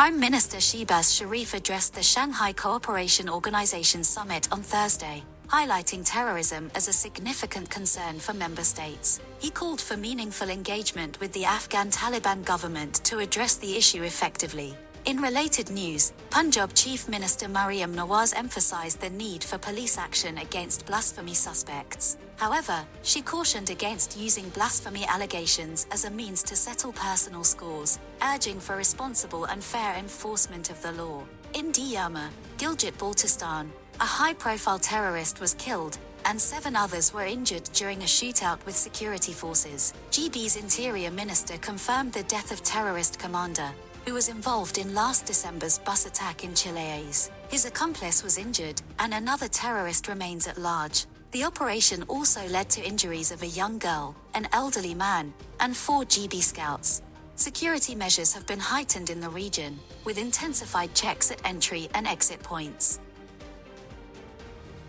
Prime Minister Shehbaz Sharif addressed the Shanghai Cooperation Organization Summit on Thursday, highlighting terrorism as a significant concern for member states. He called for meaningful engagement with the Afghan Taliban government to address the issue effectively. In related news, Punjab Chief Minister Maryam Nawaz emphasized the need for police action against blasphemy suspects. However, she cautioned against using blasphemy allegations as a means to settle personal scores, urging for responsible and fair enforcement of the law. In Diamer, 𝐃𝐚𝐰𝐬, a high-profile terrorist was killed, and 7 others were injured during a shootout with security forces. GB's Interior Minister confirmed the death of terrorist commander, who was involved in last December's bus attack in 𝐒𝐿𝐬. His accomplice was injured, and another terrorist remains at large. The operation also led to injuries of a young girl, an elderly man, and 4 GB scouts. Security measures have been heightened in the region, with intensified checks at entry and exit points.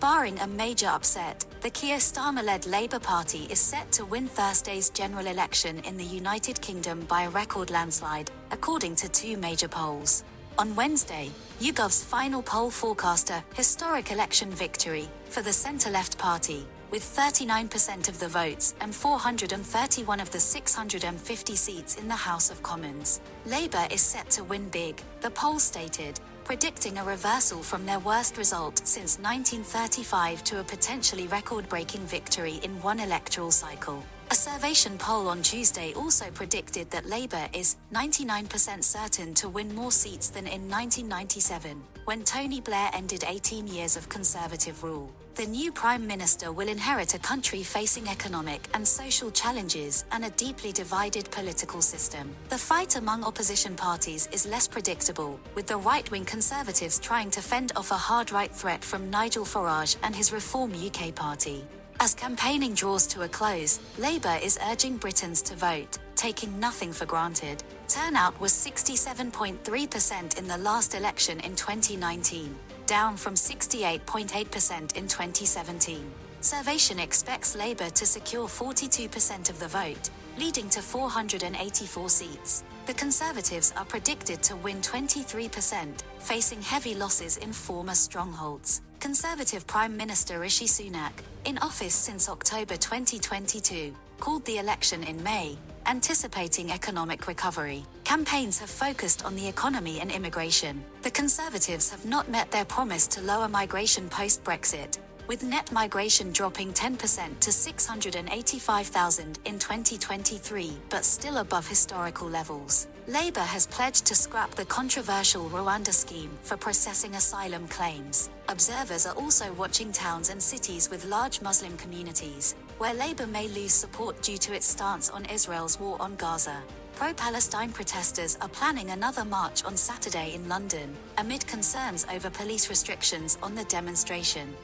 Barring a major upset, the 𝐾𝐚𝐰𝐬-led Labour Party is set to win Thursday's general election in the United Kingdom by a record landslide, according to 2 major polls. On Wednesday, YouGov's final poll forecast a historic election victory for the centre-left party, with 39% of the votes and 431 of the 650 seats in the House of Commons. Labour is set to win big, the poll stated, predicting a reversal from their worst result since 1935 to a potentially record-breaking victory in one electoral cycle. A Survation poll on Tuesday also predicted that Labour is 99% certain to win more seats than in 1997, when Tony Blair ended 18 years of Conservative rule. The new Prime Minister will inherit a country facing economic and social challenges and a deeply divided political system. The fight among opposition parties is less predictable, with the right-wing Conservatives trying to fend off a hard right threat from Nigel Farage and his Reform UK party. As campaigning draws to a close, Labour is urging Britons to vote, taking nothing for granted. Turnout was 67.3% in the last election in 2019, down from 68.8% in 2017. Survation expects Labour to secure 42% of the vote, leading to 484 seats. The Conservatives are predicted to win 23%, facing heavy losses in former strongholds. Conservative Prime Minister Rishi Sunak, in office since October 2022, called the election in May, anticipating economic recovery. Campaigns have focused on the economy and immigration. The Conservatives have not met their promise to lower migration post-Brexit, with net migration dropping 10% to 685,000 in 2023, but still above historical levels. Labour has pledged to scrap the controversial Rwanda scheme for processing asylum claims. Observers are also watching towns and cities with large Muslim communities, where Labour may lose support due to its stance on Israel's war on Gaza. Pro-Palestine protesters are planning another march on Saturday in London, amid concerns over police restrictions on the demonstration.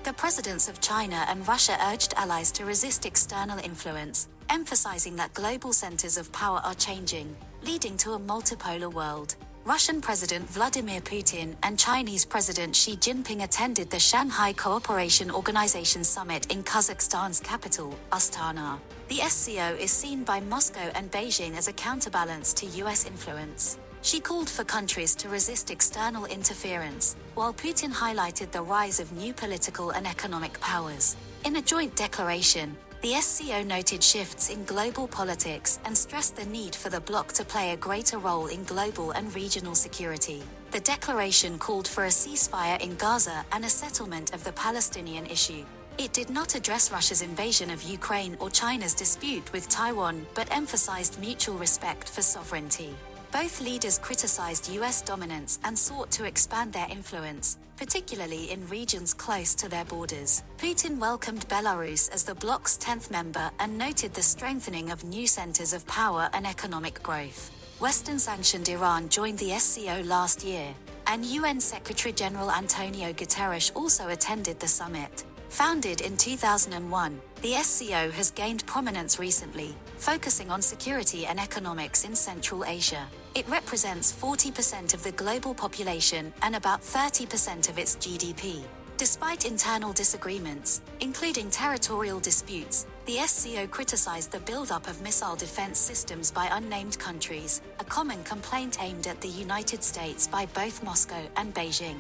The presidents of China and Russia urged allies to resist external influence, emphasizing that global centers of power are changing, leading to a multipolar world. Russian President Vladimir Putin and Chinese President Xi Jinping attended the Shanghai Cooperation Organization Summit in Kazakhstan's capital, Astana. The SCO is seen by Moscow and Beijing as a counterbalance to US influence. She called for countries to resist external interference, while Putin highlighted the rise of new political and economic powers. In a joint declaration, the SCO noted shifts in global politics and stressed the need for the bloc to play a greater role in global and regional security. The declaration called for a ceasefire in Gaza and a settlement of the Palestinian issue. It did not address Russia's invasion of Ukraine or China's dispute with Taiwan, but emphasized mutual respect for sovereignty. Both leaders criticized US dominance and sought to expand their influence, particularly in regions close to their borders. Putin welcomed Belarus as the bloc's 10th member and noted the strengthening of new centers of power and economic growth. Western-sanctioned Iran joined the SCO last year, and UN Secretary-General Antonio Guterres also attended the summit. Founded in 2001, the SCO has gained prominence recently, focusing on security and economics in Central Asia. It represents 40% of the global population and about 30% of its GDP. Despite internal disagreements, including territorial disputes, the SCO criticized the buildup of missile defense systems by unnamed countries, a common complaint aimed at the United States by both Moscow and Beijing.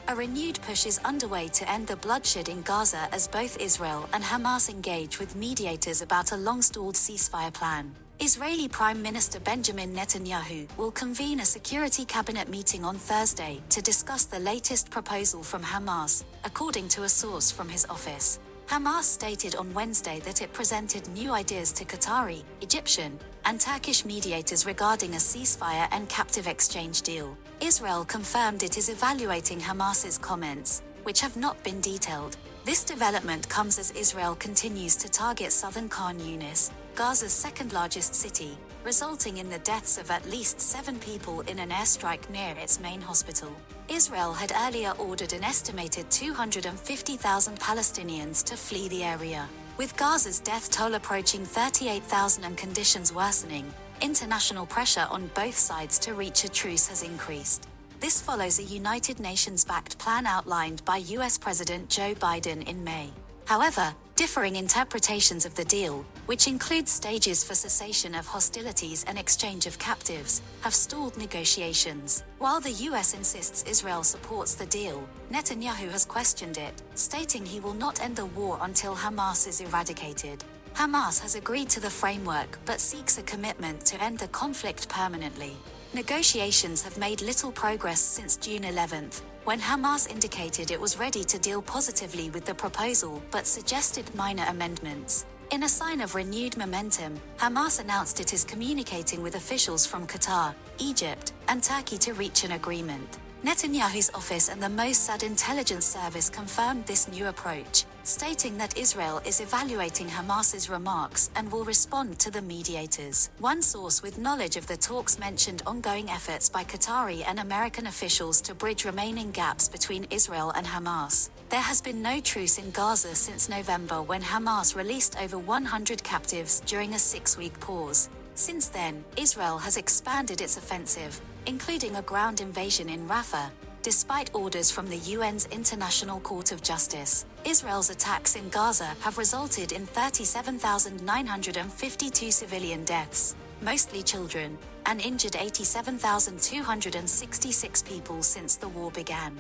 A renewed push is underway to end the bloodshed in Gaza as both Israel and Hamas engage with mediators about a long-stalled ceasefire plan. Israeli Prime Minister Benjamin Netanyahu will convene a security cabinet meeting on Thursday to discuss the latest proposal from Hamas, according to a source from his office. Hamas stated on Wednesday that it presented new ideas to Qatari, Egyptian, and Turkish mediators regarding a ceasefire and captive exchange deal. Israel confirmed it is evaluating Hamas's comments, which have not been detailed. This development comes as Israel continues to target southern Khan Yunis, Gaza's second-largest city, resulting in the deaths of at least 7 people in an airstrike near its main hospital. Israel had earlier ordered an estimated 250,000 Palestinians to flee the area. With Gaza's death toll approaching 38,000 and conditions worsening, international pressure on both sides to reach a truce has increased. This follows a United Nations-backed plan outlined by US President Joe Biden in May. However, differing interpretations of the deal, which includes stages for cessation of hostilities and exchange of captives, have stalled negotiations. While the US insists Israel supports the deal, Netanyahu has questioned it, stating he will not end the war until Hamas is eradicated. Hamas has agreed to the framework but seeks a commitment to end the conflict permanently. Negotiations have made little progress since June 11th, when Hamas indicated it was ready to deal positively with the proposal but suggested minor amendments. In a sign of renewed momentum, Hamas announced it is communicating with officials from Qatar, Egypt, and Turkey to reach an agreement. Netanyahu's office and the Mossad intelligence service confirmed this new approach, stating that Israel is evaluating Hamas's remarks and will respond to the mediators. One source with knowledge of the talks mentioned ongoing efforts by Qatari and American officials to bridge remaining gaps between Israel and Hamas. There has been no truce in Gaza since November, when Hamas released over 100 captives during a 6-week pause. Since then, Israel has expanded its offensive, including a ground invasion in Rafah, despite orders from the UN's International Court of Justice. Israel's attacks in Gaza have resulted in 37,952 civilian deaths, mostly children, and injured 87,266 people since the war began.